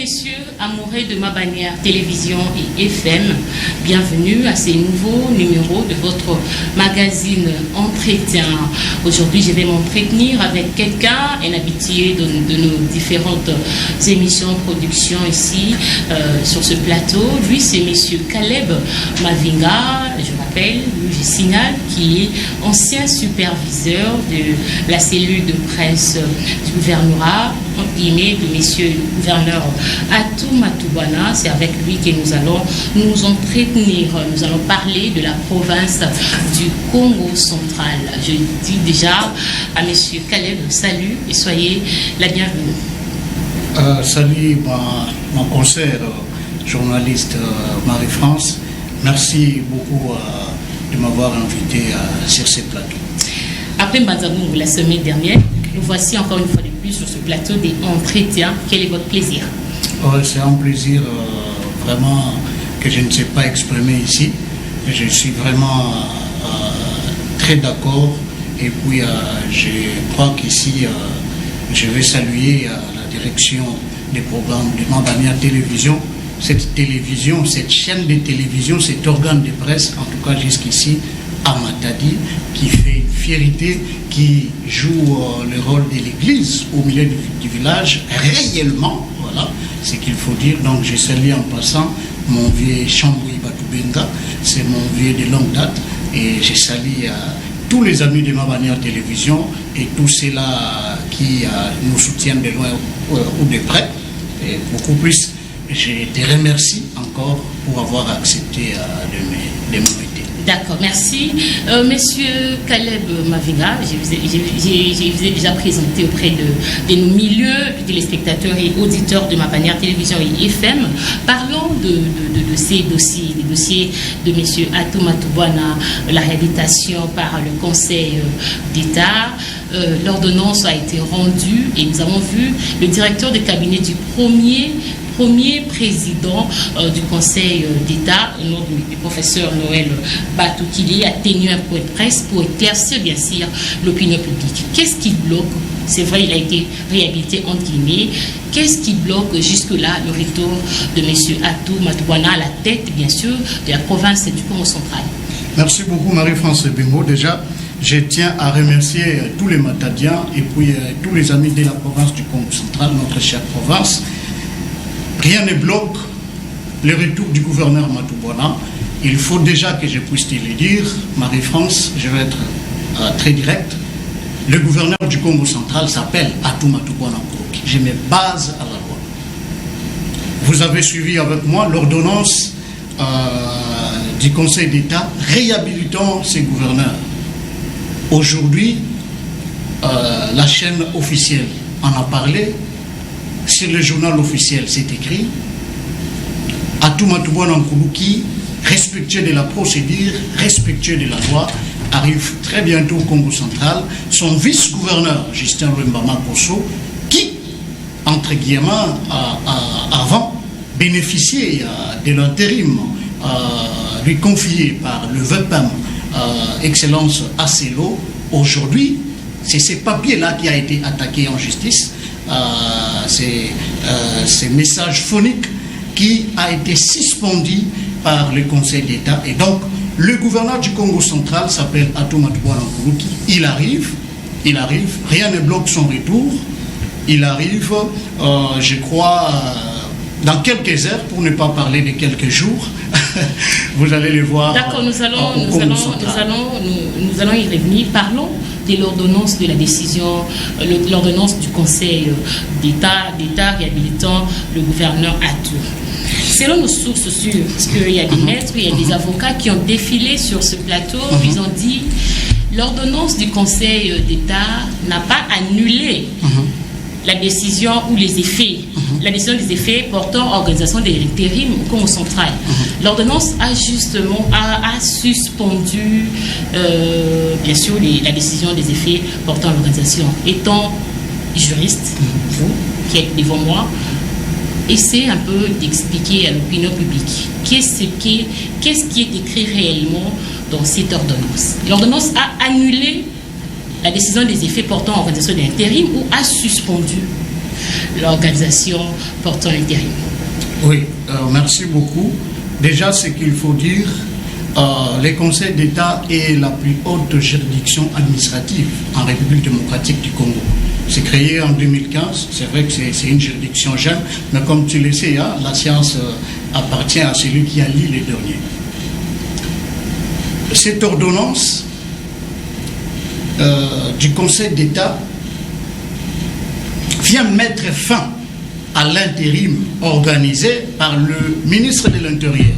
messieurs, amoureux de ma bannière télévision et FM, bienvenue à ce nouveau numéro de votre magazine Entretien. Aujourd'hui, je vais m'entretenir avec quelqu'un, un habitué de nos différentes émissions, productions ici sur ce plateau. Lui, c'est monsieur Caleb Mavinga, je rappelle, je signale, qui est ancien superviseur de la cellule de presse du gouvernorat, entre guillemets, de monsieur le gouverneur Atou Matoubana. C'est avec lui que nous allons nous entretenir. Nous allons parler de la province du Congo central. Je dis déjà à monsieur Caleb, salut et soyez la bienvenue. Salut ma consoeur journaliste Marie-France. Merci beaucoup de m'avoir invité sur ce plateau. Après Mbazabou, la semaine dernière, nous voici encore une fois de plus sur ce plateau des entretiens. Quel est votre plaisir? C'est un plaisir vraiment que je ne sais pas exprimer ici. Je suis vraiment très d'accord. Et puis je crois qu'ici, je vais saluer la direction des programmes de ma bannière télévision. Cette télévision, cette chaîne de télévision, cet organe de presse, en tout cas jusqu'ici, à Matadi, qui fait une fierté, qui joue le rôle de l'église au milieu du village, réellement, voilà, ce qu'il faut dire. Donc je salue en passant mon vieux Chamboui Batoubenga, c'est mon vieux de longue date, et je salue tous les amis de ma bannière télévision et tous ceux-là qui nous soutiennent de loin ou de près, et beaucoup plus. Je te remercie encore pour avoir accepté de m'inviter. D'accord, merci. Monsieur Caleb Mavinga, je vous ai déjà présenté auprès de nos milieux, de téléspectateurs et auditeurs de ma bannière télévision et FM. Parlons de ces dossiers, des dossiers de monsieur Atou Matoubana, la réhabilitation par le Conseil d'État. L'ordonnance a été rendue et nous avons vu le directeur de cabinet du premier président du Conseil d'État, au nom du professeur Noël Batoukili, a tenu un point de presse pour éclaircir bien sûr l'opinion publique. Qu'est-ce qui bloque? C'est vrai, il a été réhabilité entre guillemets. Qu'est-ce qui bloque jusque-là le retour de M. Atou Matoubana à la tête, bien sûr, de la province du Congo central? Merci beaucoup Marie-France Bingo. Déjà, je tiens à remercier tous les Matadiens et puis tous les amis de la province du Congo central, notre chère province. Rien ne bloque le retour du gouverneur Matoubana. Il faut déjà que je puisse te le dire, Marie-France, je vais être très direct. Le gouverneur du Congo central s'appelle Atou Matoubana. Je me base à la loi. Vous avez suivi avec moi l'ordonnance du Conseil d'État réhabilitant ces gouverneurs. Aujourd'hui, la chaîne officielle en a parlé. Sur le journal officiel, c'est écrit Atou Matoubana qui, respectueux de la procédure, respectueux de la loi, arrive très bientôt au Congo central. Son vice-gouverneur, Justin Rwembama Posso, qui, entre guillemets, avant, bénéficiait de l'intérim lui confié par le VEPAM, Excellence Acelo, aujourd'hui, c'est ces papiers-là qui a été attaqué en justice. Ces messages phoniques qui a été suspendu par le Conseil d'État. Et donc, le gouverneur du Congo central s'appelle Atou Matoubana. Il arrive, rien ne bloque son retour. Il arrive, je crois, dans quelques heures, pour ne pas parler de quelques jours. Vous allez le voir. D'accord, nous allons y revenir. Parlons de l'ordonnance de la décision, l'ordonnance du Conseil d'État réhabilitant le gouverneur Atou. Selon nos sources sûres, parce qu'il y a des maîtres, il y a des avocats qui ont défilé sur ce plateau, ils ont dit l'ordonnance du Conseil d'État n'a pas annulé la décision ou les effets, la décision des effets portant organisation de l'intérim au Congo central. L'ordonnance a justement suspendu, bien sûr, la décision des effets portant l'organisation. Étant juriste, vous qui êtes devant moi, essayez un peu d'expliquer à l'opinion publique qu'est-ce qui est écrit réellement dans cette ordonnance. L'ordonnance a annulé la décision des effets portant en organisation d'intérim ou a suspendu. l'organisation portant l'intérim. Oui, merci beaucoup. Déjà, ce qu'il faut dire, les conseils d'État est la plus haute juridiction administrative en République démocratique du Congo. C'est créé en 2015, c'est vrai que c'est une juridiction jeune, mais comme tu le sais, hein, la science appartient à celui qui a lu les derniers. Cette ordonnance du Conseil d'État vient mettre fin à l'intérim organisé par le ministre de l'Intérieur,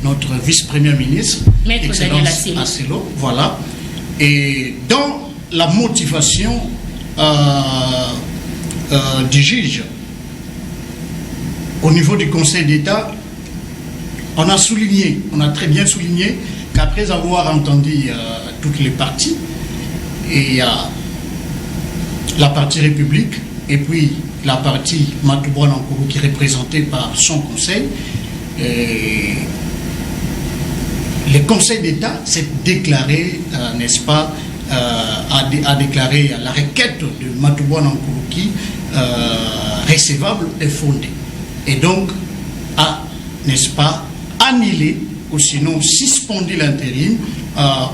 notre vice-premier ministre, Maître Daniel Asselo, voilà. Et dans la motivation du juge, au niveau du Conseil d'État, on a très bien souligné qu'après avoir entendu toutes les parties, et la partie République, et puis la partie Matouboua Nankourou qui est représentée par son conseil, le Conseil d'État s'est déclaré, n'est-ce pas, a déclaré la requête de Matouboua Nankourou qui recevable et fondée. Et donc a, n'est-ce pas, annulé ou sinon suspendu l'intérim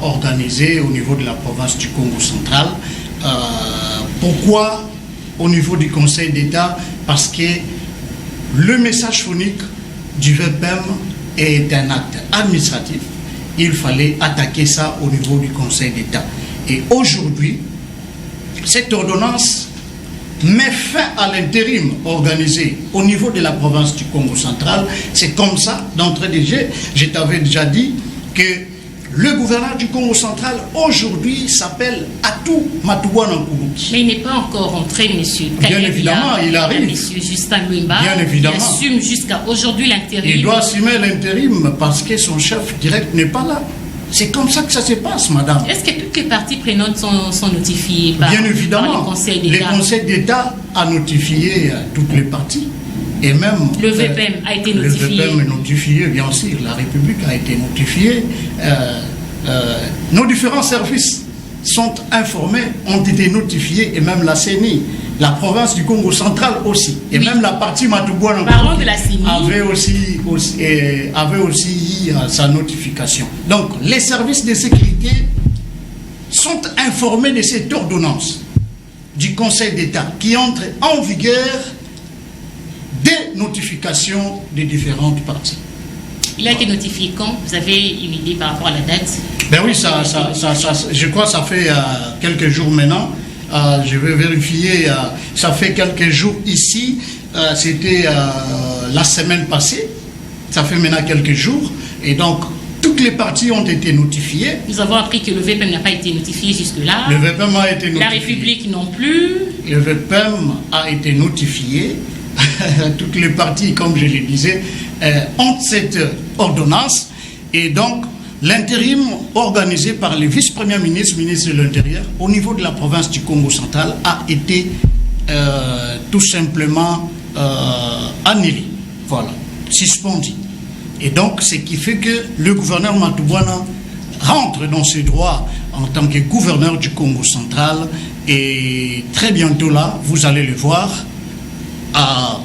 organisé au niveau de la province du Congo central. Pourquoi au niveau du Conseil d'État? Parce que le message phonique du VPM est un acte administratif. Il fallait attaquer ça au niveau du Conseil d'État. Et aujourd'hui, cette ordonnance met fin à l'intérim organisé au niveau de la province du Congo central. C'est comme ça, d'entrée de jeu, je t'avais déjà dit que le gouverneur du Congo central aujourd'hui s'appelle Atou Matouboua Nankourou. Mais il n'est pas encore rentré, monsieur. Bien évidemment, il arrive. Monsieur Justin Luemba, bien évidemment. Il assume jusqu'à aujourd'hui l'intérim. Il doit assumer l'intérim parce que son chef direct n'est pas là. C'est comme ça que ça se passe, madame. Est-ce que toutes les parties prenantes sont notifiées par, bien évidemment, par le Conseil d'État? Le Conseil d'État a notifié toutes les parties. Et même le VPM a été notifié. Le VPM est notifié, bien sûr. La République a été notifiée. Nos différents services sont informés, ont été notifiés, et même la CENI, la province du Congo central aussi, et oui. Même la partie Matouboua Parlons de la CENI. avait aussi sa notification. Donc, les services de sécurité sont informés de cette ordonnance du Conseil d'État qui entre en vigueur des notifications des différentes parties. Il a été notifié quand? Vous avez une idée par rapport à la date? Ben oui, je crois que ça fait quelques jours maintenant. Je vais vérifier. Ça fait quelques jours ici. C'était la semaine passée. Ça fait maintenant quelques jours. Et donc, toutes les parties ont été notifiées. Nous avons appris que le VPM n'a pas été notifié jusque-là. Le VPM a été notifié. La République non plus. Le VPM a été notifié. Toutes les parties, comme je le disais, ont cette ordonnance. Et donc, l'intérim organisé par le vice-premier ministre, ministre de l'Intérieur, au niveau de la province du Congo central, a été tout simplement annulé. Voilà, suspendu. Et donc, ce qui fait que le gouverneur Matouboua rentre dans ses droits en tant que gouverneur du Congo central. Et très bientôt là, vous allez le voir,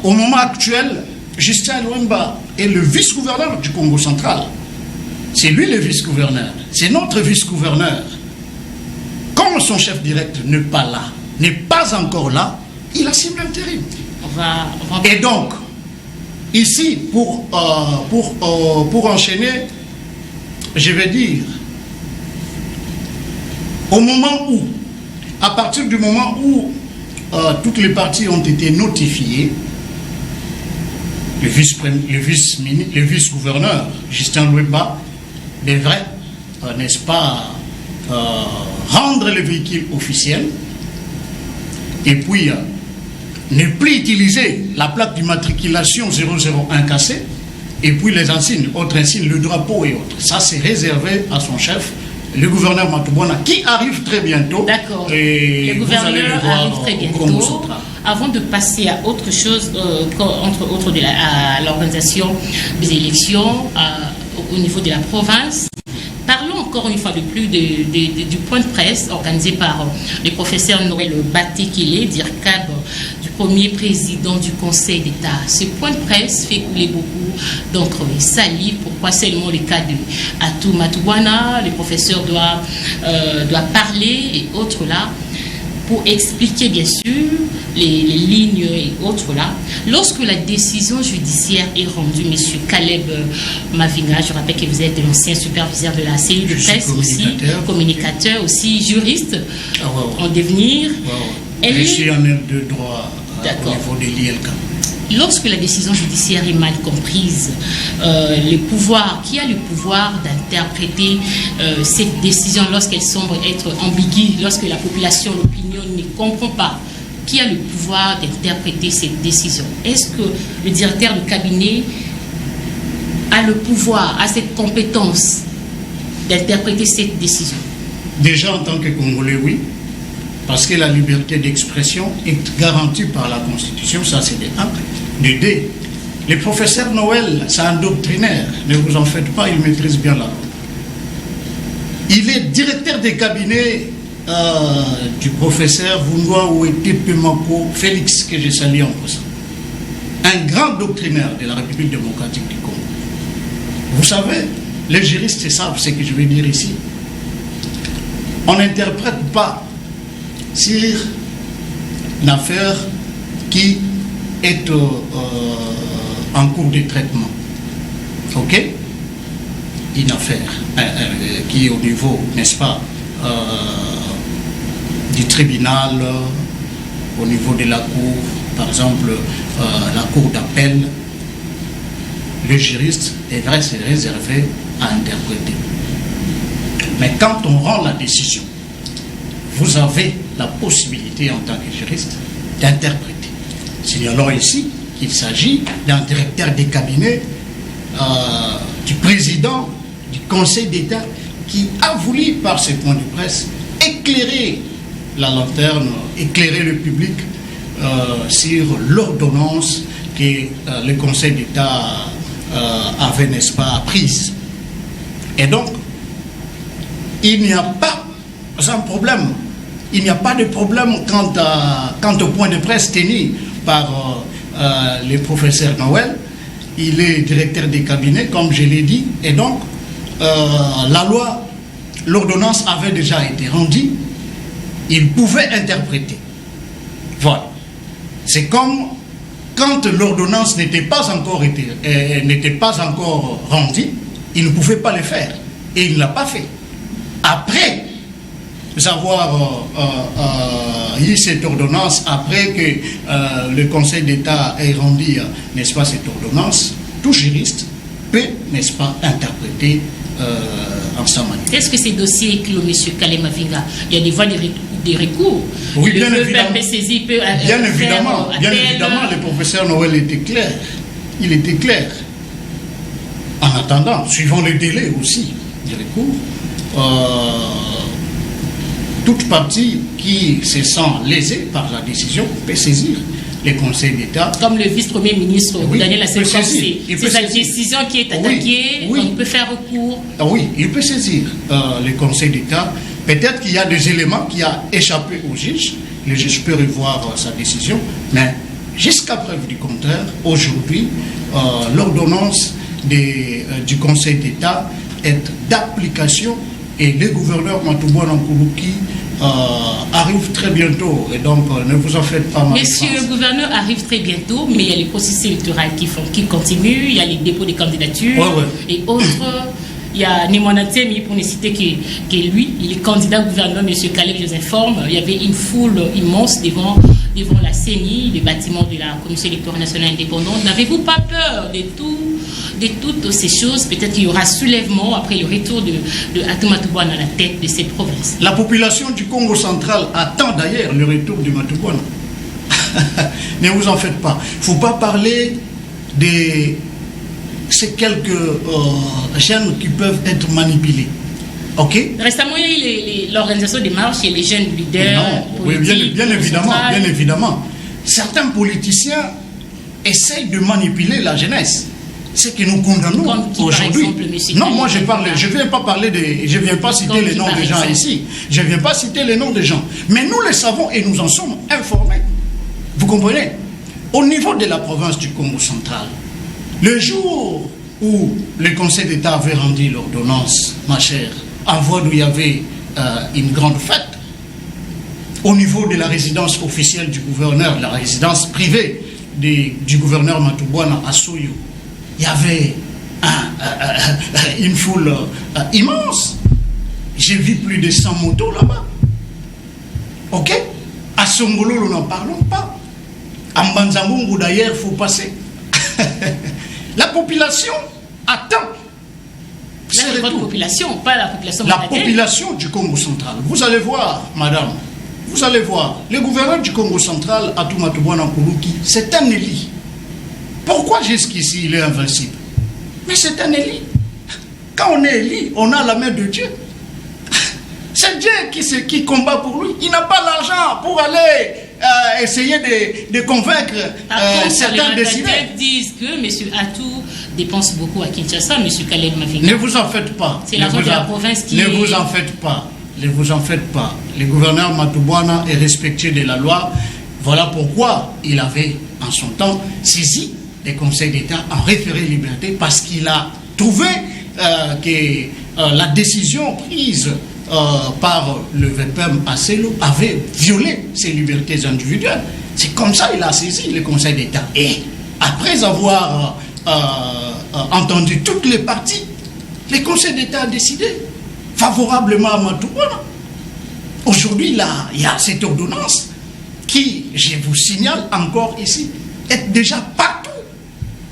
au moment actuel, Justin Luemba est le vice-gouverneur du Congo central. C'est lui le vice-gouverneur. C'est notre vice-gouverneur. Comme son chef direct n'est pas là, n'est pas encore là, il assume l'intérim. Et donc, ici, pour enchaîner, je vais dire, à partir du moment où toutes les parties ont été notifiées, le vice-gouverneur, Justin Luemba, devrait, n'est-ce pas, rendre le véhicule officiel et puis ne plus utiliser la plaque d'immatriculation 001 cassée et puis les insignes, autres insignes, le drapeau et autres. Ça, c'est réservé à son chef, le gouverneur Matouboua, qui arrive très bientôt. D'accord. Le gouverneur arrive très bientôt. Avant de passer à autre chose, entre autres à l'organisation des élections au niveau de la province, parlons encore une fois de plus du point de presse organisé par le professeur Noël Batekele, DIRCAB, du premier président du Conseil d'État. Ce point de presse fait couler beaucoup d'encre et salive. Pourquoi seulement le cas de Atou Matouana? Le professeur doit parler et autres là, pour expliquer bien sûr les lignes et autres là. Lorsque la décision judiciaire est rendue, M. Caleb Mavinga, je rappelle que vous êtes l'ancien superviseur de la cellule de presse aussi, communicateur aussi, juriste en devenir. Je suis en aide de droit au niveau de l'ILK. Lorsque la décision judiciaire est mal comprise, qui a le pouvoir d'interpréter cette décision lorsqu'elle semble être ambiguë, lorsque la population, l'opinion ne comprend pas, qui a le pouvoir d'interpréter cette décision? Est-ce que le directeur de cabinet a le pouvoir, a cette compétence d'interpréter cette décision? Déjà en tant que Congolais, oui. Parce que la liberté d'expression est garantie par la Constitution, ça c'est de 1. De 2, le professeur Noël, c'est un doctrinaire, ne vous en faites pas, il maîtrise bien la langue. Il est directeur des cabinets du professeur Vungoa Ouetepemako Félix, que je salue en passant. Un grand doctrinaire de la République démocratique du Congo. Vous savez, les juristes savent ce que je vais dire ici. On n'interprète pas sur une affaire qui est en cours de traitement. Ok? Une affaire qui est au niveau, n'est-ce pas, du tribunal, au niveau de la cour, par exemple, la cour d'appel. Le juriste est vrai, c'est réservé à interpréter. Mais quand on rend la décision, vous avez la possibilité en tant que juriste d'interpréter. Signalons ici qu'il s'agit d'un directeur des cabinets du président du Conseil d'État qui a voulu, par ses points de presse, éclairer la lanterne, éclairer le public sur l'ordonnance que le Conseil d'État avait, n'est-ce pas, prise. Et donc, il n'y a pas un problème. Il n'y a pas de problème quant au point de presse tenu par le professeur Noël. Il est directeur des cabinets, comme je l'ai dit, et donc la loi, l'ordonnance avait déjà été rendue, il pouvait interpréter. Voilà. C'est comme quand l'ordonnance n'était pas encore rendue, il ne pouvait pas le faire, et il ne l'a pas fait. Après avoir eu cette ordonnance, après que le Conseil d'État ait rendu, n'est-ce pas, cette ordonnance, tout juriste peut, n'est-ce pas, interpréter en sa manière. Est-ce que ces dossiers que le monsieur Caleb Mavinga, il y a des voies des recours? Oui, bien évidemment. Bien évidemment, le professeur Noël était clair. Il était clair. En attendant, suivant les délais aussi du recours, toute partie qui se sent lésée par la décision peut saisir les conseils d'État. Comme le vice-premier ministre Daniel Assenkos, c'est sa saisir. Décision qui est attaquée, on peut faire recours. Oui, il peut saisir les conseils d'État. Peut-être qu'il y a des éléments qui ont échappé au juge. Le juge peut revoir sa décision, mais jusqu'à preuve du contraire, aujourd'hui, l'ordonnance du Conseil d'État est d'application et le gouverneur Matouboua Nkoulouki arrive très bientôt, et donc ne vous en faites pas mal. Monsieur le gouverneur arrive très bientôt, mais il y a les processus électoraux qui continuent, il y a les dépôts de candidatures et autres. Il y a Nemonatsemi, pour ne citer que lui, il est candidat gouverneur, monsieur Caleb, je vous informe. Il y avait une foule immense devant la CENI, le bâtiment de la Commission électorale nationale indépendante. N'avez-vous pas peur de toutes ces choses? Peut-être qu'il y aura soulèvement après le retour de Atou Matouboana à la tête de cette province. La population du Congo central attend d'ailleurs le retour du Matouboana. Ne vous en faites pas. Il ne faut pas parler de ces quelques jeunes qui peuvent être manipulés. Ok? Récemment, il y a eu l'organisation des marches et les jeunes leaders politiques. Bien évidemment. Certains politiciens essayent de manipuler la jeunesse. ce que nous condamnons aujourd'hui. Non, moi je ne viens pas parler je ne viens pas citer les noms des gens ici. Je ne viens pas citer les noms des gens. Mais nous les savons et nous en sommes informés. Vous comprenez? Au niveau de la province du Congo central, le jour où le Conseil d'État avait rendu l'ordonnance, ma chère, en voie d'où il y avait une grande fête, au niveau de la résidence officielle du gouverneur, la résidence privée du gouverneur Matubwana à Soyo, il y avait une foule immense. J'ai vu plus de 100 motos là-bas. Ok? À Songolo, nous n'en parlons pas. À Mbanzambungu, d'ailleurs, il faut passer. La population attend. C'est votre population, pas la population. La population du Congo central. Vous allez voir, madame, vous allez voir, le gouverneur du Congo central, Atou Matubwana Nkuluki, c'est un élit. Pourquoi jusqu'ici il est invincible? Mais c'est un élit. Quand on est élit, on a la main de Dieu. C'est Dieu qui combat pour lui. Il n'a pas l'argent pour aller essayer de convaincre certains décideurs. Les disent que M. Atou dépense beaucoup à Kinshasa, M. Caleb Mavinga. Ne vous en faites pas. C'est l'argent de la province qui Ne vous en faites pas. Ne vous en faites pas. Le gouverneur Matubwana est respectueux de la loi. Voilà pourquoi il avait, en son temps, saisi les conseils d'État en référé liberté, parce qu'il a trouvé que la décision prise par le VPM à Selo avait violé ses libertés individuelles. C'est comme ça qu'il a saisi le Conseil d'État. Et après avoir entendu toutes les parties, le Conseil d'État a décidé favorablement à Matubwana. Aujourd'hui, il y a cette ordonnance qui, je vous signale encore ici, est déjà partout.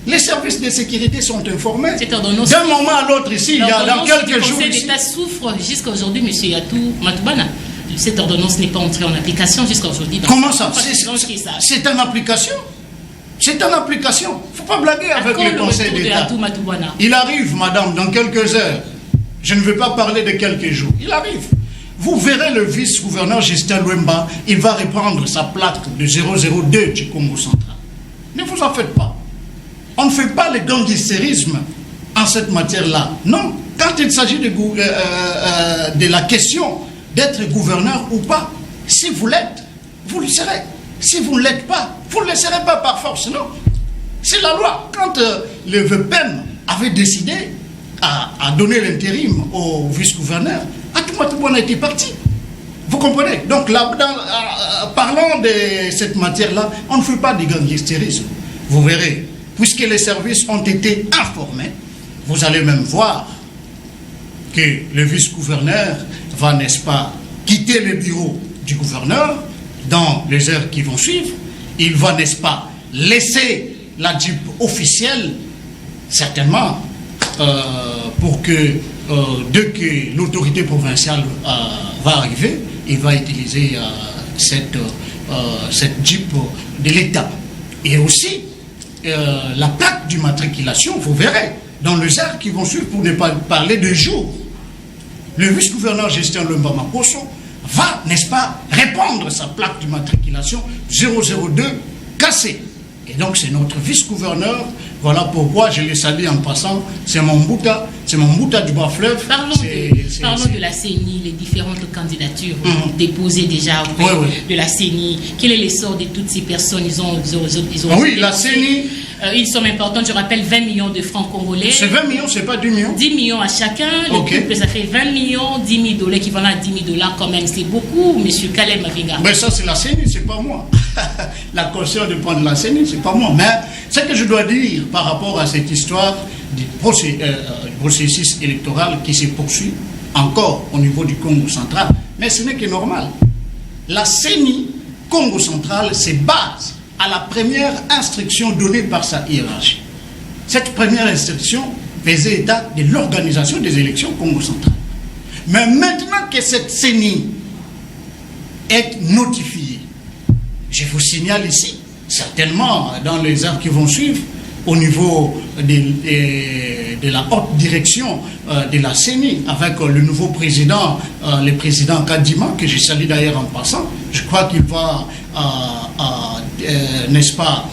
Les services de sécurité sont informés. D'un moment à l'autre ici, il y a dans quelques jours. Le Conseil d'État souffre jusqu'à aujourd'hui, M. Atou Matubwana. Cette ordonnance n'est pas entrée en application jusqu'à aujourd'hui. Comment ça? C'est en application. C'est en application. Il ne faut pas blaguer avec le Conseil d'État. Il arrive, madame, dans quelques heures. Je ne veux pas parler de quelques jours. Il arrive. Vous verrez le vice-gouverneur Justin Lwemba, il va reprendre sa plaque de 002 du Congo central. Ne vous en faites pas. On ne fait pas le gangstérisme en cette matière-là. Non, quand il s'agit de la question d'être gouverneur ou pas, si vous l'êtes, vous le serez. Si vous ne l'êtes pas, vous ne le serez pas par force, non. C'est la loi. Quand le VPN avait décidé à donner l'intérim au vice-gouverneur, Atou Matubwana était parti. Vous comprenez? Donc, là, parlant de cette matière-là, on ne fait pas de gangstérisme. Vous verrez. Puisque les services ont été informés, vous allez même voir que le vice-gouverneur va, n'est-ce pas, quitter le bureau du gouverneur dans les heures qui vont suivre. Il va, n'est-ce pas, laisser la Jeep officielle, certainement, pour que, dès que l'autorité provinciale va arriver, il va utiliser cette Jeep de l'État. Et aussi, la plaque d'immatriculation, vous verrez, dans les heures qui vont suivre, pour ne pas parler de jours, le vice-gouverneur Justin Lwemba Makosso va, n'est-ce pas, répandre sa plaque d'immatriculation 002 cassée. Et donc c'est notre vice-gouverneur. Voilà pourquoi je le salue en passant. C'est mon Mbouta du Bas-Fleuve. Parlons de la CENI, les différentes candidatures déposées déjà auprès de la CENI. Quel est l'essor de toutes ces personnes? Ils ont oui, la CENI. Une somme importante, je rappelle 20 millions de francs congolais. C'est 20 millions, c'est pas 10 millions. 10 millions à chacun. Le couple, ça fait 20 millions, 10 000 dollars, équivalent à 10 000 $ quand même. C'est beaucoup, M. Caleb Mavinga. Mais ça, c'est la CENI, c'est pas moi. La conscience de prendre la CENI, c'est pas moi. Mais ce que je dois dire par rapport à cette histoire du processus électoral qui se poursuit encore au niveau du Congo central, mais ce n'est que normal. La CENI Congo central se base à la première instruction donnée par sa hiérarchie. Cette première instruction faisait état de l'organisation des élections Congo central. Mais maintenant que cette CENI est notifiée, je vous signale ici, certainement dans les heures qui vont suivre, au niveau de la haute direction de la CENI, avec le nouveau président, le président Kadima, que je salue d'ailleurs en passant, je crois qu'il va, n'est-ce pas,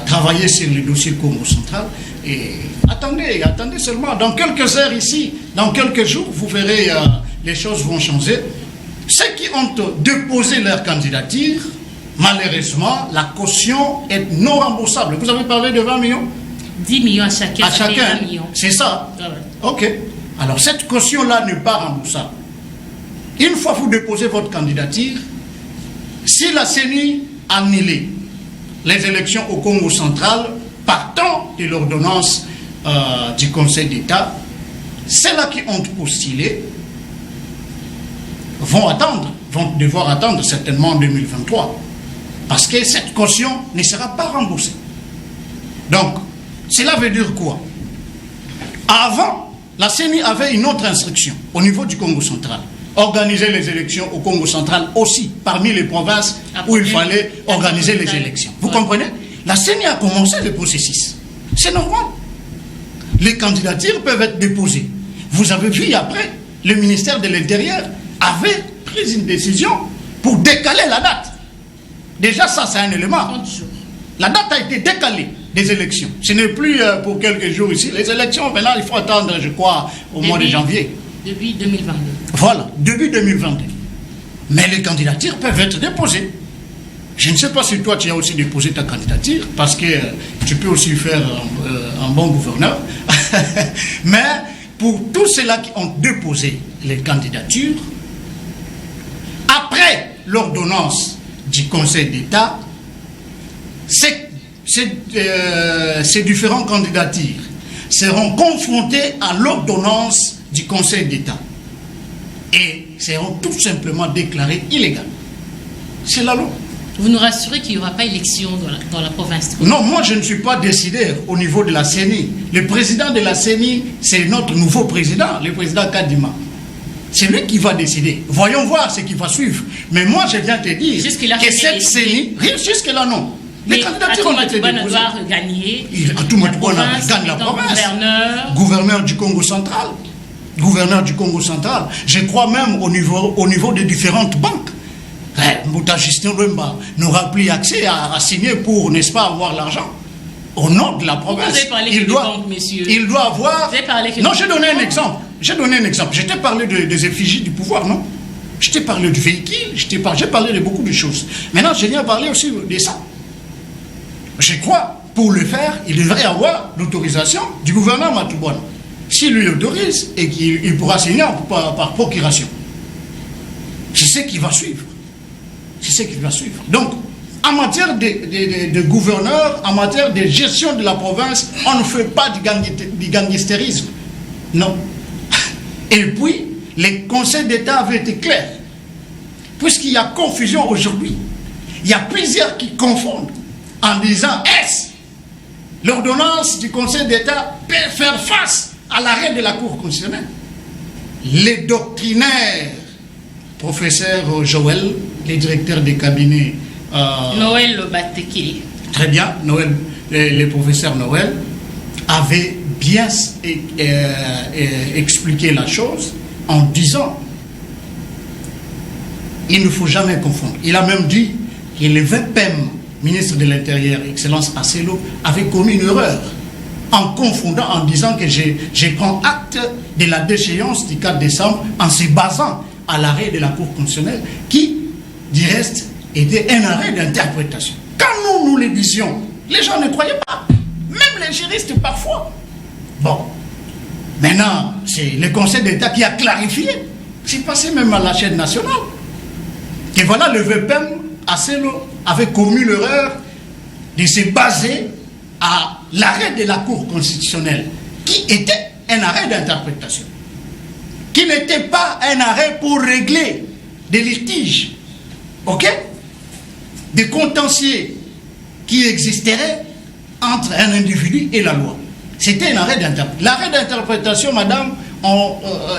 travailler sur le dossier Congo central. Et attendez seulement, dans quelques heures ici, dans quelques jours, vous verrez, les choses vont changer. Ceux qui ont déposé leur candidature, malheureusement, la caution est non remboursable. Vous avez parlé de 20 millions? 10 millions à chacun. À chacun, c'est ça? Ah ouais. Ok. Alors cette caution-là n'est pas remboursable. Une fois que vous déposez votre candidature, si la CENI annule les élections au Congo central, partant de l'ordonnance du Conseil d'État, ceux-là qui ont postulé vont devoir attendre certainement en 2023. Parce que cette caution ne sera pas remboursée. Donc, cela veut dire quoi? Avant, la CENI avait une autre instruction au niveau du Congo central. Organiser les élections au Congo central aussi, parmi les provinces où il fallait organiser les élections. Vous comprenez? La CENI a commencé le processus. C'est normal. Les candidatures peuvent être déposées. Vous avez vu après, le ministère de l'Intérieur avait pris une décision pour décaler la date. Déjà, ça, c'est un élément. La date a été décalée des élections. Ce n'est plus pour quelques jours ici. Les élections, maintenant, il faut attendre, je crois, au mois de janvier. Début 2022. Voilà, début 2022. Mais les candidatures peuvent être déposées. Je ne sais pas si toi, tu as aussi déposé ta candidature, parce que tu peux aussi faire un bon gouverneur. Mais pour tous ceux-là qui ont déposé les candidatures, après l'ordonnance du Conseil d'État, ces différentes candidatures seront confrontées à l'ordonnance du Conseil d'État et seront tout simplement déclarées illégales. C'est la loi. Vous nous rassurez qu'il n'y aura pas élection dans la province? Non, moi je ne suis pas décideur au niveau de la CENI. Le président de la CENI, c'est notre nouveau président, le président Kadima. C'est lui qui va décider. Voyons voir ce qui va suivre. Mais moi je viens te dire que cette CENI, jusque-là non. Les candidatures ont été déposées. Gagner. Atoumatoubouana gagne la province. Gouverneur du Congo central. Gouverneur du Congo central. Je crois même au niveau des différentes banques. Mbouta Justin Lemba n'aura plus accès à signer pour, n'est-ce pas, avoir l'argent au nom de la province. Vous avez parlé de banques, monsieur. Il doit avoir... Non, j'ai donné un exemple. Je t'ai parlé des effigies du pouvoir, non? Je t'ai parlé du véhicule, j'ai parlé de beaucoup de choses. Maintenant, je viens parler aussi de ça. Je crois, pour le faire, il devrait avoir l'autorisation du gouverneur Matoubouana. S'il lui autorise, et qu'il pourra signer par procuration. C'est ce qui va suivre. C'est ce qui va suivre. Donc, en matière de gouverneur, en matière de gestion de la province, on ne fait pas du gangstérisme. Non. Et puis, les conseils d'État avaient été clairs. Puisqu'il y a confusion aujourd'hui, il y a plusieurs qui confondent en disant, est-ce l'ordonnance du Conseil d'État peut faire face à l'arrêt de la Cour constitutionnelle? Les doctrinaires, professeur Joël, les directeurs des cabinets... Noël Batekili. Très bien, Noël, les professeurs Noël avaient bien expliqué la chose en disant il ne faut jamais confondre. Il a même dit que le VPM, ministre de l'Intérieur, Excellence Asselo, avait commis une erreur en confondant, en disant que je prends acte de la déchéance du 4 décembre en se basant à l'arrêt de la Cour constitutionnelle qui, du reste, était un arrêt d'interprétation. Quand nous le disions, les gens ne croyaient pas. Même les juristes parfois. Bon. Maintenant, c'est le Conseil d'État qui a clarifié. C'est passé même à la chaîne nationale. Et voilà, le VPM, Asselo, avait commis l'erreur de se baser à l'arrêt de la Cour constitutionnelle, qui était un arrêt d'interprétation, qui n'était pas un arrêt pour régler des litiges, ok, des contentieux qui existeraient entre un individu et la loi. C'était un arrêt d'interprétation. L'arrêt d'interprétation, madame,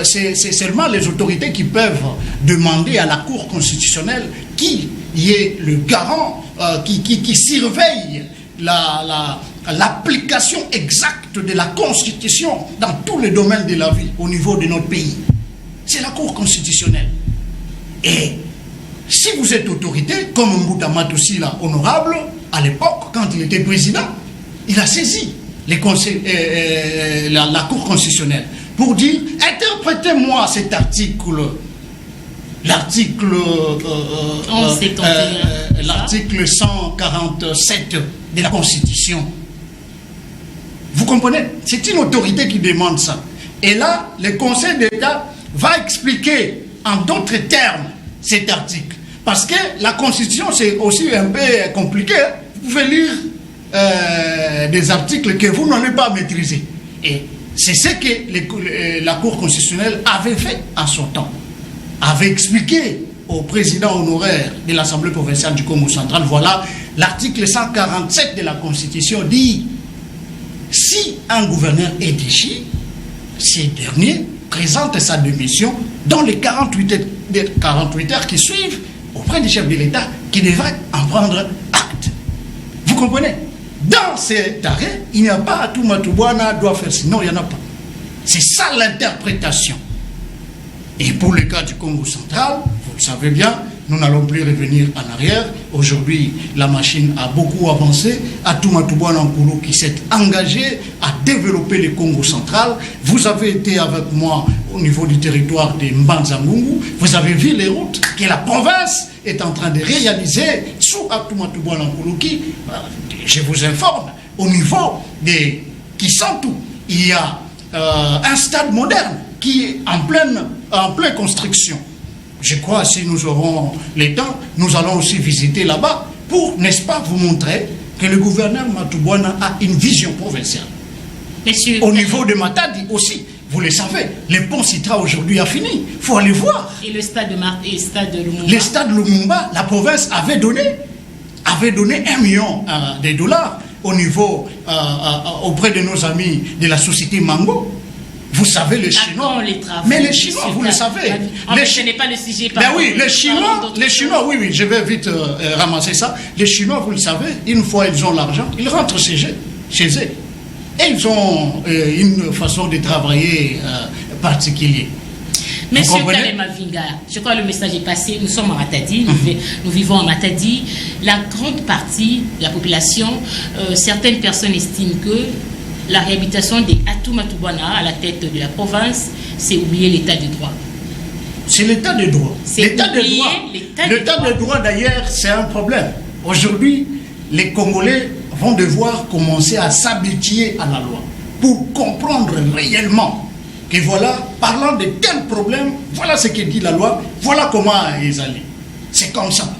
c'est seulement les autorités qui peuvent demander à la Cour constitutionnelle qu'il y ait le garant qui surveille l'application exacte de la Constitution dans tous les domaines de la vie au niveau de notre pays. C'est la Cour constitutionnelle. Et si vous êtes autorité, comme Mbouta Matoussi, là, honorable, à l'époque, quand il était président, il a saisi la Cour constitutionnelle pour dire, interprétez-moi cet article, l'article 147 de la Constitution. Vous comprenez? C'est une autorité qui demande ça. Et là, le Conseil d'État va expliquer en d'autres termes cet article. Parce que la Constitution, c'est aussi un peu compliqué. Vous pouvez lire des articles que vous n'allez pas maîtriser. Et c'est ce que la Cour constitutionnelle avait fait en son temps. Avait expliqué au président honoraire de l'Assemblée provinciale du Congo central, voilà, l'article 147 de la Constitution dit, si un gouverneur est déchu, ce dernier présente sa démission dans les 48 heures qui suivent auprès du chef de l'État qui devrait en prendre acte. Vous comprenez? Dans cet arrêt, il n'y a pas Atuma Tubwana doit faire ça. Non, il n'y en a pas. C'est ça l'interprétation. Et pour le cas du Congo central, vous le savez bien, nous n'allons plus revenir en arrière. Aujourd'hui, la machine a beaucoup avancé. Atuma Tubwana Nkulu qui s'est engagé à développer le Congo central. Vous avez été avec moi au niveau du territoire de Mbanza-Ngungu. Vous avez vu les routes que la province est en train de réaliser sous Atuma Tubwana Nkulu qui, je vous informe, au niveau des Kisantu, il y a un stade moderne qui est en pleine construction. Je crois que si nous aurons le temps, nous allons aussi visiter là-bas pour, n'est-ce pas, vous montrer que le gouverneur Matubwana a une vision provinciale. Monsieur, au niveau de Matadi aussi, vous le savez, le pont Citra aujourd'hui a fini. Il faut aller voir. Et le stade de Lumumba. Le stade Lumumba, la province avait donné $1 million au niveau, auprès de nos amis de la société Mango. Vous savez, les Chinois. Mais les Chinois, vous le savez. Ce n'est pas le sujet. Ben oui, les Chinois, oui, je vais vite ramasser ça. Les Chinois, vous le savez, une fois ils ont l'argent, ils rentrent chez eux. Et ils ont une façon de travailler particulière. Monsieur Kalema Vinga, je crois que le message est passé. Nous sommes à Matadi, nous vivons à Matadi. La grande partie de la population, certaines personnes estiment que la réhabilitation des Atuma Tubwana à la tête de la province, c'est oublier l'état de droit. C'est l'état de droit. L'état de droit, d'ailleurs, c'est un problème. Aujourd'hui, les Congolais vont devoir commencer à s'habituer à la loi pour comprendre réellement que voilà, parlant de tels problèmes, voilà ce que dit la loi, voilà comment ils allaient. C'est comme ça.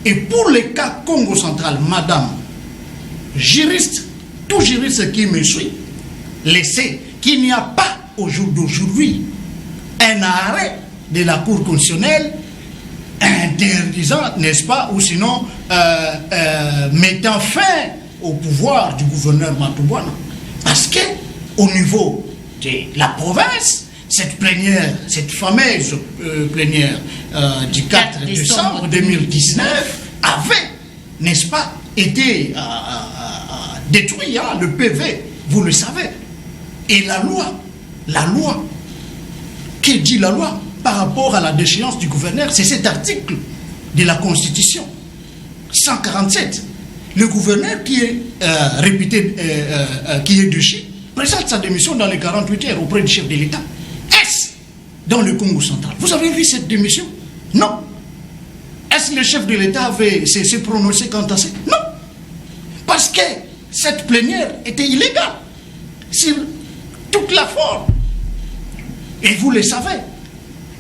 Et pour les cas Congo central, madame, juriste, tout juriste qui me suit, laissez qu'il n'y a pas au jour d'aujourd'hui un arrêt de la Cour constitutionnelle interdisant, n'est-ce pas, ou sinon mettant fin au pouvoir du gouverneur Matubwana. Parce que au niveau de la province, cette plénière, cette fameuse plénière du 4 décembre 2019 avait, n'est-ce pas, été détruit, hein, le PV, vous le savez. Et la loi, que dit la loi par rapport à la déchéance du gouverneur? C'est cet article de la Constitution 147. Le gouverneur qui est réputé, qui est déchu, présente sa démission dans les 48 heures auprès du chef de l'État. Est-ce dans le Congo central? Vous avez vu cette démission? Non. Est-ce que le chef de l'État s'est prononcé quant à ça? Non. Parce que cette plénière était illégale sur toute la forme. Et vous le savez,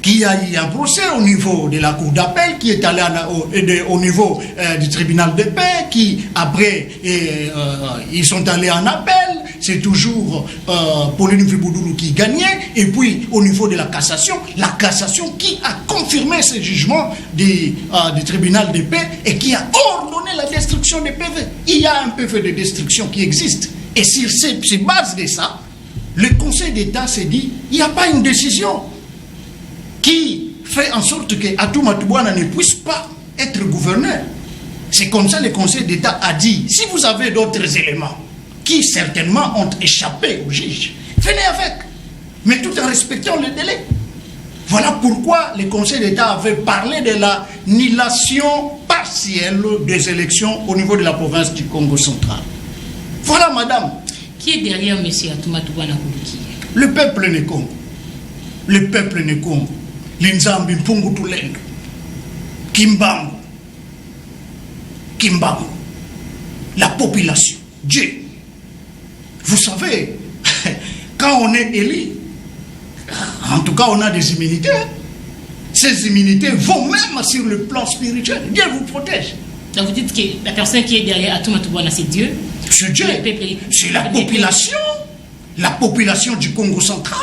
qu'il y a eu un procès au niveau de la cour d'appel qui est allé au niveau du tribunal de paix, qui après ils sont allés en appel. C'est toujours Pauline Viboudou qui gagnait. Et puis au niveau de la cassation qui a confirmé ce jugement du tribunal de paix et qui a ordonné la destruction des PV. Il y a un PV de destruction qui existe. Et sur ces bases de ça, le Conseil d'État s'est dit, il n'y a pas une décision qui fait en sorte que Atuma Tubwana ne puisse pas être gouverneur. C'est comme ça que le Conseil d'État a dit, si vous avez d'autres éléments qui certainement ont échappé au juge, venez avec, mais tout en respectant le délai. Voilà pourquoi le Conseil d'État avait parlé de l'annulation partielle des élections au niveau de la province du Congo central. Voilà, madame. Qui est derrière M. Atoumatoubouana Nkuluki? Le peuple ne Congo. Le peuple ne Congo. L'inzambi mpungu tulendo. Kimbangu. Kimbangu. La population. Dieu. Vous savez, quand on est élu, en tout cas on a des immunités. Ces immunités vont même sur le plan spirituel. Dieu vous protège. Donc vous dites que la personne qui est derrière Atoumatoubouana, c'est Dieu? C'est Dieu. C'est la population. La population du Congo central.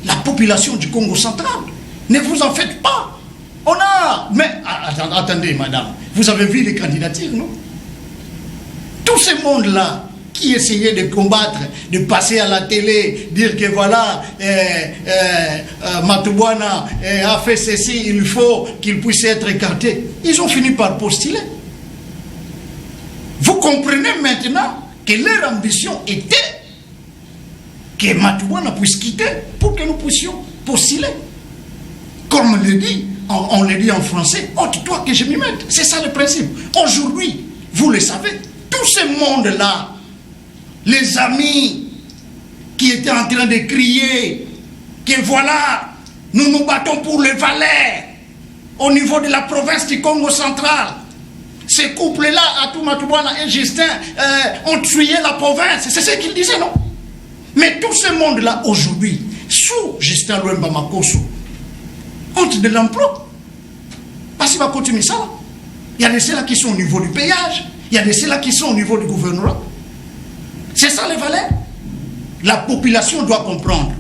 La population du Congo central. Ne vous en faites pas. On a... Mais attendez, madame. Vous avez vu les candidatures, non? Tous ces mondes-là qui essayaient de combattre, de passer à la télé, dire que voilà, Matoubouana a fait ceci, il faut qu'il puisse être écarté. Ils ont fini par postuler. Vous comprenez maintenant que leur ambition était que Matoubouana puisse quitter pour que nous puissions postuler. Comme on le dit, on le dit en français, ôte-toi que je m'y mette. C'est ça le principe. Aujourd'hui, vous le savez, tout ce monde-là, les amis qui étaient en train de crier que voilà, nous nous battons pour les valets au niveau de la province du Congo central. Ces couples-là, Atoumatoubouana et Justin, ont tué la province. C'est ce qu'ils disaient, non? Mais tout ce monde-là, aujourd'hui, sous Justin Lwemba Makosso, honte de l'emploi. Parce qu'il va continuer ça. Il y a de ceux-là qui sont au niveau du péage. Il y a de ceux-là qui sont au niveau du gouvernement. C'est ça les valeurs. La population doit comprendre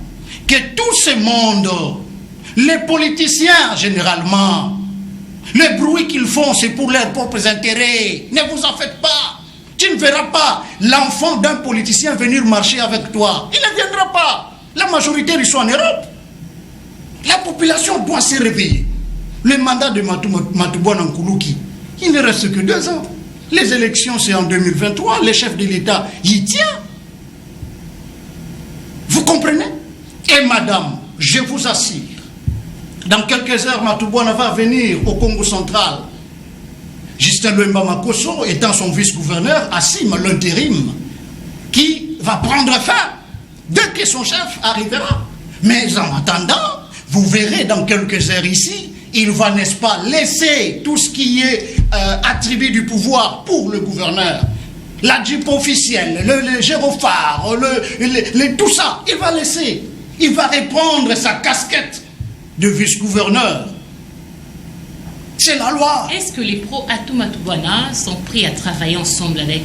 que tout ce monde, les politiciens généralement, le bruit qu'ils font, c'est pour leurs propres intérêts. Ne vous en faites pas. Tu ne verras pas l'enfant d'un politicien venir marcher avec toi. Il ne viendra pas. La majorité, ils sont en Europe. La population doit se réveiller. Le mandat de Matoubouana Nkuluki, il ne reste que 2 ans. Les élections, c'est en 2023. Le chef de l'État y tient. Vous comprenez? Et madame, je vous assure, dans quelques heures, Matoubouana va venir au Congo central. Justin Lwemba Makosso étant son vice-gouverneur, assume l'intérim qui va prendre fin dès que son chef arrivera. Mais en attendant, vous verrez dans quelques heures ici, il va, n'est-ce pas, laisser tout ce qui est attribué du pouvoir pour le gouverneur. La jupe officielle, le gyrophare, tout ça, il va laisser. Il va reprendre sa casquette de vice-gouverneur. C'est la loi. Est-ce que les pro-Atoumatoubouana sont prêts à travailler ensemble avec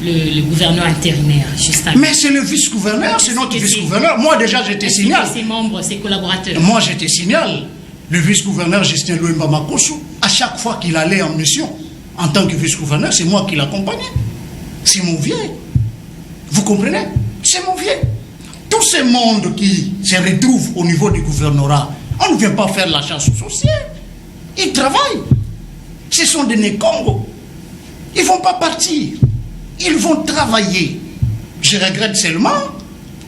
le gouverneur intérimaire, Justin? Mais c'est le vice-gouverneur, c'est notre vice-gouverneur. Moi déjà j'étais signal. Ses membres, ses collaborateurs. Moi j'étais signal. Le vice-gouverneur Justin Lwemba Makosso, à chaque fois qu'il allait en mission, en tant que vice-gouverneur, c'est moi qui l'accompagnais. C'est mon vieux. Vous comprenez? C'est mon vieux. Tout ce monde qui se retrouve au niveau du gouvernorat, on ne vient pas faire la chasse aux sorciers. Ils travaillent. Ce sont des Né-Congo. Ils ne vont pas partir. Ils vont travailler. Je regrette seulement,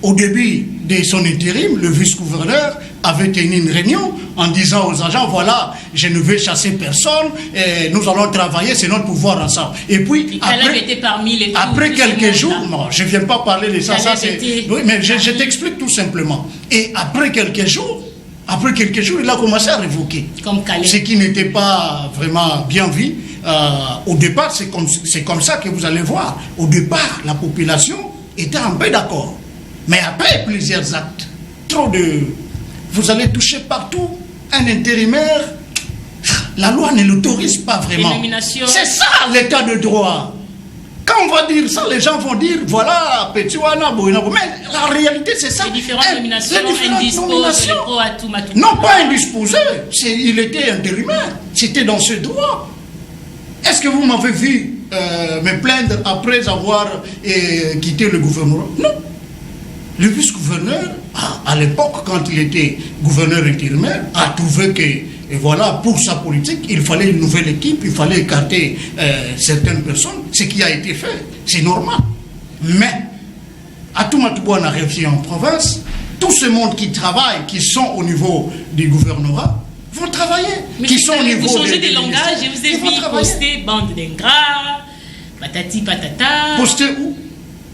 au début de son intérim, le vice-gouverneur avait tenu une réunion en disant aux agents, voilà, je ne vais chasser personne, et nous allons travailler, c'est notre pouvoir ensemble. Et puis, après quelques jours, non, je ne viens pas parler de ça, oui, mais je t'explique tout simplement. Et après quelques jours, il a commencé à révoquer. Ce qui n'était pas vraiment bien vu. Au départ, c'est comme ça que vous allez voir. Au départ, la population était un peu d'accord. Mais après plusieurs actes, vous allez toucher partout un intérimaire. La loi ne l'autorise pas vraiment. C'est ça l'état de droit. Quand on va dire ça, les gens vont dire, voilà, Petiwana, Boina, mais la réalité c'est ça. Les différentes nominations indisposées. Non, pas indisposées, il était intérimaire, c'était dans ce droit. Est-ce que vous m'avez vu me plaindre après avoir quitté le gouvernement? Non. Le vice-gouverneur, à l'époque, quand il était gouverneur intérimaire, a trouvé que, et voilà, pour sa politique, il fallait une nouvelle équipe, il fallait écarter certaines personnes, ce qui a été fait, c'est normal. Mais, Atoumatoubouana revient en province, tout ce monde qui travaille, qui sont au niveau du gouvernorat, vont travailler. Mais qui sont au niveau vous changez de langage, je vous ai vu poster bande d'ingrats, patati patata. Poster où?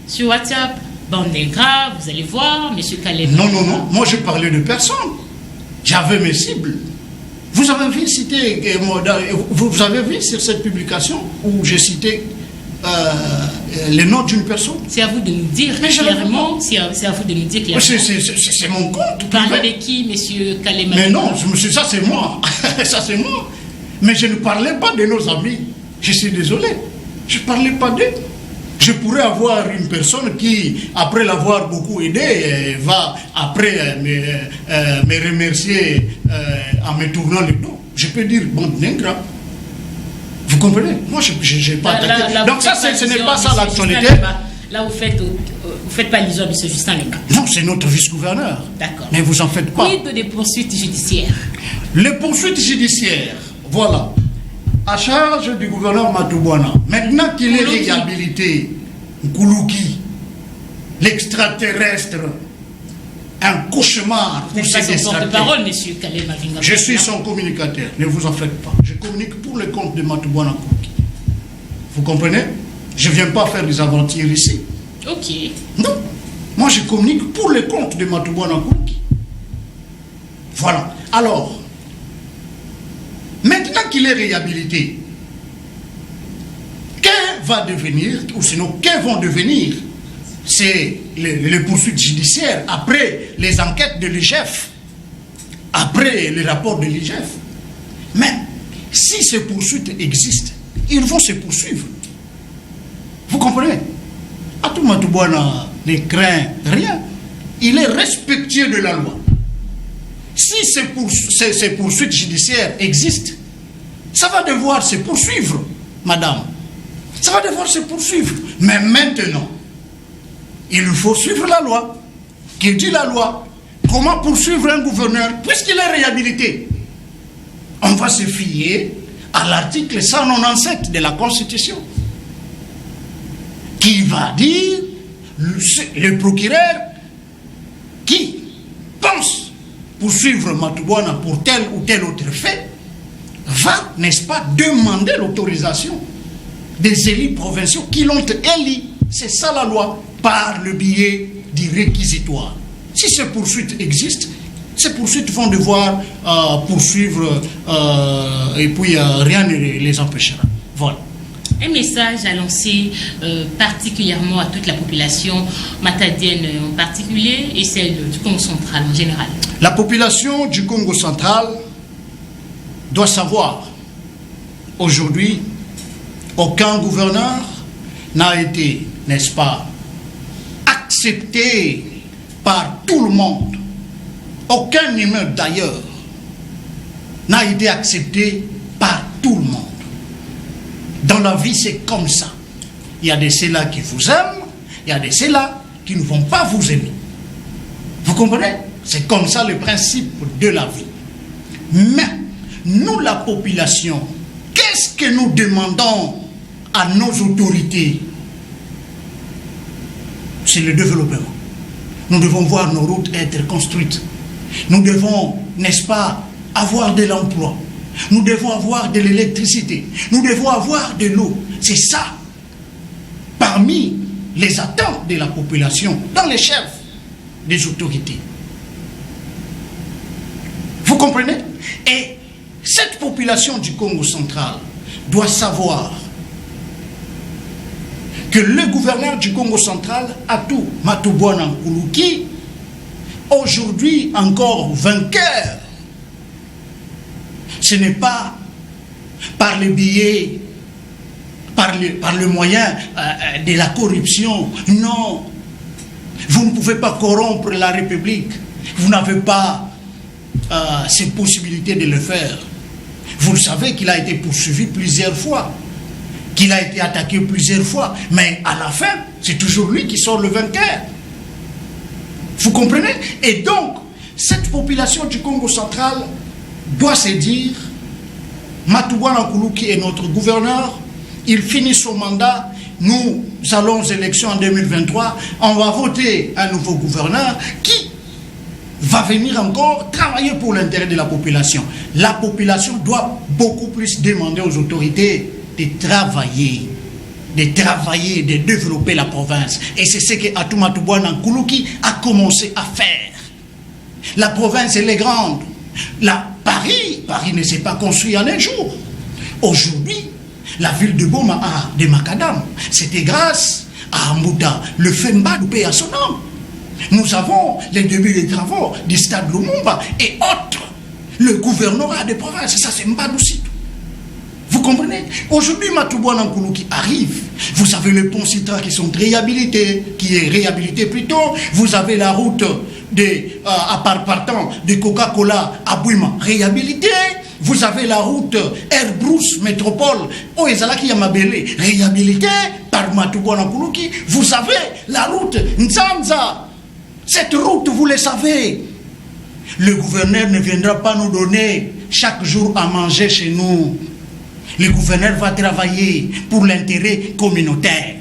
Sur WhatsApp. Bandengra, vous allez voir, M. Kalema. Non, non, non. Moi, je parlais de personne. J'avais mes cibles. Vous avez vu citer, vous avez vu sur cette publication où j'ai cité les noms d'une personne. C'est à vous de nous dire clairement. C'est à vous de nous dire clairement. C'est mon compte. Vous parlez de qui, M. Kalema? Mais non, ça c'est moi. Ça c'est moi. Mais je ne parlais pas de nos amis. Je suis désolé. Je ne parlais pas d'eux. Je pourrais avoir une personne qui, après l'avoir beaucoup aidé, va après me remercier en me tournant le dos. Je peux dire bande d'ingrats. Vous comprenez? Moi, je n'ai pas attaqué. Donc ça, ce n'est pas ça l'actualité. Là, vous faites pas l'isole de ce Justin Lemba. Non, c'est notre vice-gouverneur. D'accord. Mais vous en faites pas. Quid des poursuites judiciaires? Les poursuites judiciaires, voilà. À charge du gouverneur Matoubouana. Maintenant qu'il est réhabilité, Nkoulouki, l'extraterrestre, un cauchemar pour ses porte-parole, M. Kalema. Je suis son communicateur, ne vous en faites pas. Je communique pour le compte de Matoubouana Nkoulouki. Vous comprenez? Je ne viens pas faire des aventures ici. Ok. Non. Moi, je communique pour le compte de Matoubouana Nkoulouki. Voilà. Alors, maintenant qu'il est réhabilité, que va devenir, ou sinon, que vont devenir les poursuites judiciaires après les enquêtes de l'IGF, après les rapports de l'IGF? Mais si ces poursuites existent, ils vont se poursuivre. Vous comprenez? Atou Matoubouana ne craint rien. Il est respectueux de la loi. Si ces poursuites judiciaires existent, ça va devoir se poursuivre, madame. Ça va devoir se poursuivre. Mais maintenant, il faut suivre la loi. Qui dit la loi? Comment poursuivre un gouverneur puisqu'il est réhabilité? On va se fier à l'article 197 de la Constitution qui va dire le procureur qui pense poursuivre Matoubouana pour tel ou tel autre fait va, n'est-ce pas, demander l'autorisation des élus provinciaux qui l'ont élu. C'est ça la loi, par le biais du réquisitoire. Si ces poursuites existent, ces poursuites vont devoir poursuivre et puis rien ne les empêchera. Voilà. Un message à lancer particulièrement à toute la population matadienne en particulier et celle du Congo central en général. La population du Congo central doit savoir, aujourd'hui, aucun gouverneur n'a été, n'est-ce pas, accepté par tout le monde. Aucun immeuble d'ailleurs n'a été accepté par tout le monde. Dans la vie, c'est comme ça. Il y a de ceux-là qui vous aiment, il y a de ceux-là qui ne vont pas vous aimer. Vous comprenez? C'est comme ça le principe de la vie. Mais, nous, la population, qu'est-ce que nous demandons à nos autorités? C'est le développement. Nous devons voir nos routes être construites. Nous devons, n'est-ce pas, avoir de l'emploi. Nous devons avoir de l'électricité. Nous devons avoir de l'eau. C'est ça, parmi les attentes de la population, dans les chefs des autorités. Vous comprenez? Et cette population du Congo central doit savoir que le gouverneur du Congo central, Atou Matoubouana Nkoulouki, aujourd'hui encore vainqueur. Ce n'est pas par le biais, par le moyen de la corruption. Non. Vous ne pouvez pas corrompre la République. Vous n'avez pas ces possibilités de le faire. Vous le savez qu'il a été poursuivi plusieurs fois, qu'il a été attaqué plusieurs fois. Mais à la fin, c'est toujours lui qui sort le vainqueur. Vous comprenez? Et donc, cette population du Congo central doit se dire, Matoubouana Nkoulouki est notre gouverneur, il finit son mandat, nous allons aux élections en 2023, on va voter un nouveau gouverneur qui va venir encore travailler pour l'intérêt de la population. La population doit beaucoup plus demander aux autorités de travailler. de travailler, de développer la province. Et c'est ce que Atumatubwana Nkuluki a commencé à faire. La province, elle est grande. Paris ne s'est pas construit en un jour. Aujourd'hui, la ville de Boma a des macadam. C'était grâce à Mouta, le Femba du pays à son nom. Nous avons les débuts des travaux du stade Lumumba et autres. Le gouvernorat des provinces, ça c'est Mbadouci. Vous comprenez? Aujourd'hui, Matubwana Nkuluki arrive. Vous avez le pont Citra qui sont réhabilités, qui est réhabilité plutôt. Vous avez la route à partant de Coca-Cola à Bouima réhabilitée. Vous avez la route Airbruce Métropole, Oezalaki Yamabele, réhabilitée par Matubwana Nkuluki. Vous avez la route Nzanza. Cette route, vous le savez. Le gouverneur ne viendra pas nous donner chaque jour à manger chez nous. Le gouverneur va travailler pour l'intérêt communautaire.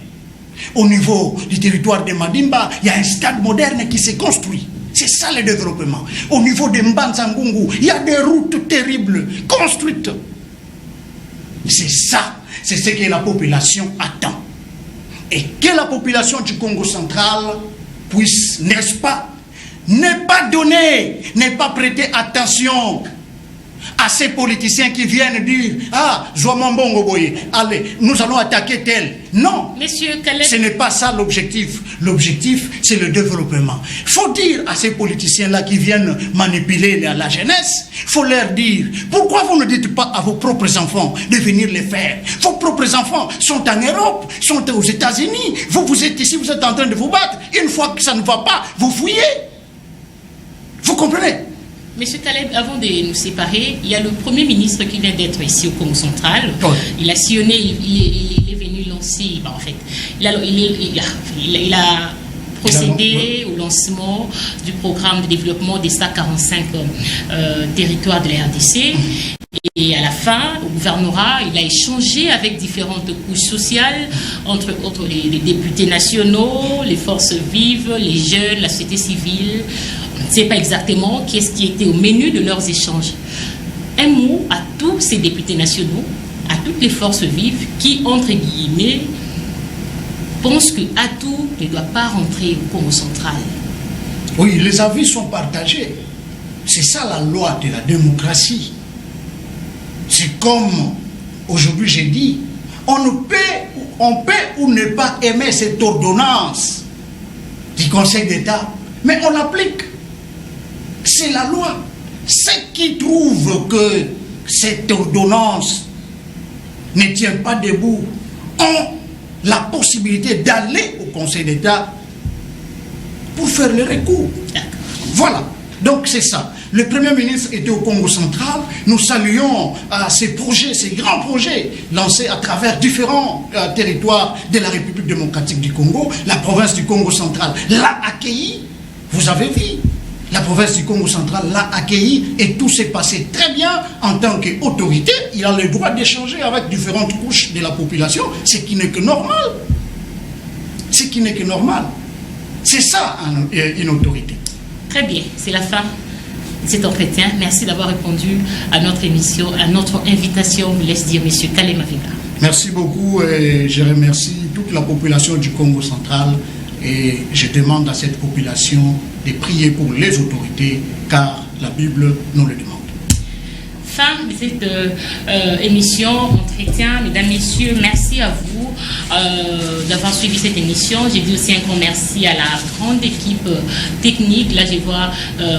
Au niveau du territoire de Madimba, il y a un stade moderne qui s'est construit. C'est ça le développement. Au niveau de Mbanzangungu, il y a des routes terribles construites. C'est ça. C'est ce que la population attend. Et que la population du Congo central puisse, n'est-ce pas, ne pas donner, ne pas prêter attention à ces politiciens qui viennent dire « Ah, Zouamambongo Boye, allez, nous allons attaquer tel. » Non, Monsieur Caleb, ce n'est pas ça l'objectif. L'objectif, c'est le développement. Il faut dire à ces politiciens-là qui viennent manipuler la jeunesse, il faut leur dire « Pourquoi vous ne dites pas à vos propres enfants de venir les faire? Vos propres enfants sont en Europe, sont aux États-Unis. Vous êtes ici, vous êtes en train de vous battre. Une fois que ça ne va pas, vous fouillez. » Vous comprenez? Monsieur Caleb, avant de nous séparer, il y a le Premier ministre qui vient d'être ici au Congo central. Oui. Il a sillonné, il est venu lancer, en fait, il a procédé au lancement du programme de développement des 145 territoires de la RDC. Et à la fin, au gouvernorat, il a échangé avec différentes couches sociales, entre autres les députés nationaux, les forces vives, les jeunes, la société civile. On ne sait pas exactement qu'est-ce qui était au menu de leurs échanges. Un mot à tous ces députés nationaux, à toutes les forces vives qui, entre guillemets, pensent que Atou ne doit pas rentrer au Congo central. Oui, les avis sont partagés. C'est ça la loi de la démocratie. C'est comme aujourd'hui j'ai dit, on peut ou ne pas aimer cette ordonnance du Conseil d'État, mais on l'applique. C'est la loi. Ceux qui trouvent que cette ordonnance ne tient pas debout ont la possibilité d'aller au Conseil d'État pour faire le recours. Voilà. Donc c'est ça. Le Premier ministre était au Congo central. Nous saluons ces projets, ces grands projets lancés à travers différents territoires de la République démocratique du Congo. La province du Congo central l'a accueilli. Vous avez vu, la province du Congo central l'a accueilli et tout s'est passé très bien en tant qu'autorité. Il a le droit d'échanger avec différentes couches de la population, ce qui n'est que normal. Ce qui n'est que normal. C'est ça une autorité. Très bien, c'est la fin de cet entretien. Merci d'avoir répondu à notre émission, à notre invitation, me laisse dire M. Caleb Mavinga. Merci beaucoup et je remercie toute la population du Congo central et je demande à cette population de prier pour les autorités car la Bible nous le demande. Fin de cette émission, entretien. Mesdames, Messieurs, merci à vous d'avoir suivi cette émission. J'ai dit aussi un grand merci à la grande équipe technique. Là, je vois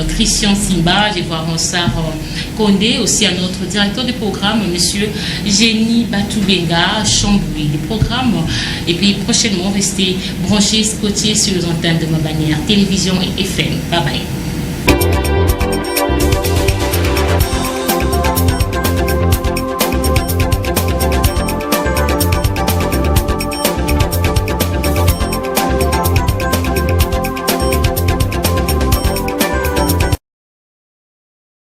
Christian Simba, je vois Ronsard Condé, aussi à notre directeur de programme, Monsieur Génie Batoubenga, Chamboui, des programmes. Et puis, prochainement, restez branchés, scotchés sur les antennes de ma bannière, télévision et FM. Bye bye.